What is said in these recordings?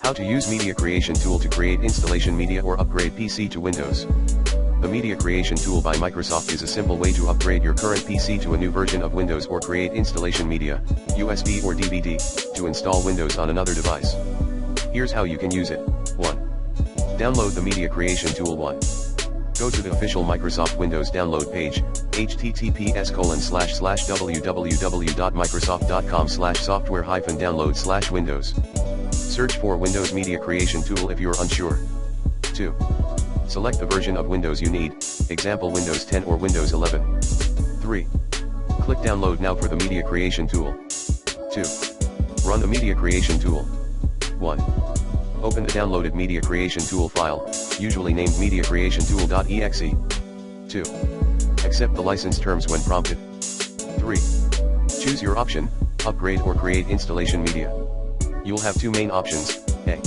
How to use Media Creation Tool to create installation media or upgrade PC to Windows. The Media Creation Tool by Microsoft is a simple way to upgrade your current PC to a new version of Windows or create installation media, USB or DVD, to install Windows on another device. Here's how you can use it. 1. Download the Media Creation Tool. 1. Go to the official Microsoft Windows download page, https://www.microsoft.com/software-download/Windows. Search for Windows Media Creation Tool if you're unsure. 2. Select the version of Windows you need, example Windows 10 or Windows 11. 3. Click Download Now for the Media Creation Tool. 2. Run the Media Creation Tool. 1. Open the downloaded Media Creation Tool file, usually named MediaCreationTool.exe. 2. Accept the license terms when prompted. 3. Choose your option, upgrade or create installation media. You'll have two main options. A.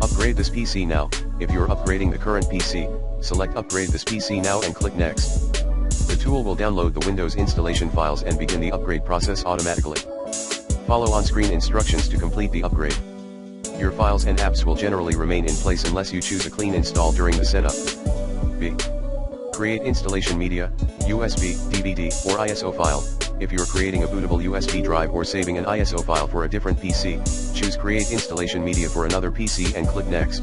Upgrade this PC now. If you're upgrading the current PC, select Upgrade this PC now and click Next. The tool will download the Windows installation files and begin the upgrade process automatically. Follow on-screen instructions to complete the upgrade. Your files and apps will generally remain in place unless you choose a clean install during the setup. B. Create installation media, USB, DVD, or ISO file. If you're creating a bootable USB drive or saving an ISO file for a different PC, choose Create Installation Media for another PC and click Next.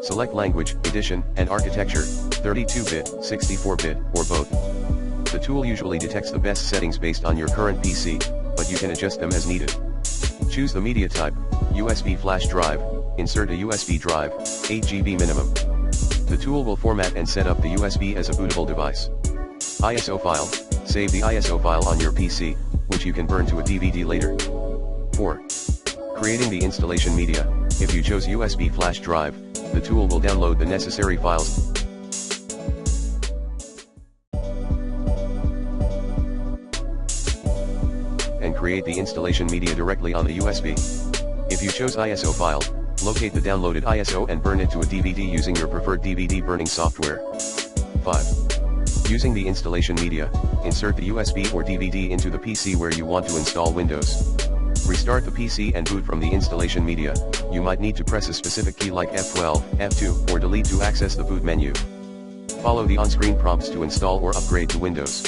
Select language, edition, and architecture, 32-bit, 64-bit, or both. The tool usually detects the best settings based on your current PC, but you can adjust them as needed. Choose the media type, USB flash drive, insert a USB drive, 8 GB minimum. The tool will format and set up the USB as a bootable device. ISO file, save the ISO file on your PC, which you can burn to a DVD later. 4. Creating the installation media. If you chose USB flash drive, the tool will download the necessary files and create the installation media directly on the USB. If you chose ISO file, locate the downloaded ISO and burn it to a DVD using your preferred DVD burning software. 5. Using the installation media, insert the USB or DVD into the PC where you want to install Windows. Restart the PC and boot from the installation media. You might need to press a specific key like F12, F2, or delete to access the boot menu. Follow the on-screen prompts to install or upgrade to Windows.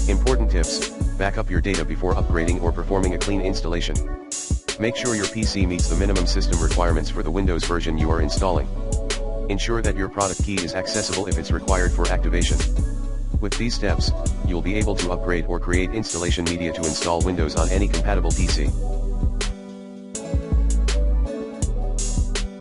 Important tips: back up your data before upgrading or performing a clean installation. Make sure your PC meets the minimum system requirements for the Windows version you are installing. Ensure that your product key is accessible if it's required for activation. With these steps, you'll be able to upgrade or create installation media to install Windows on any compatible PC.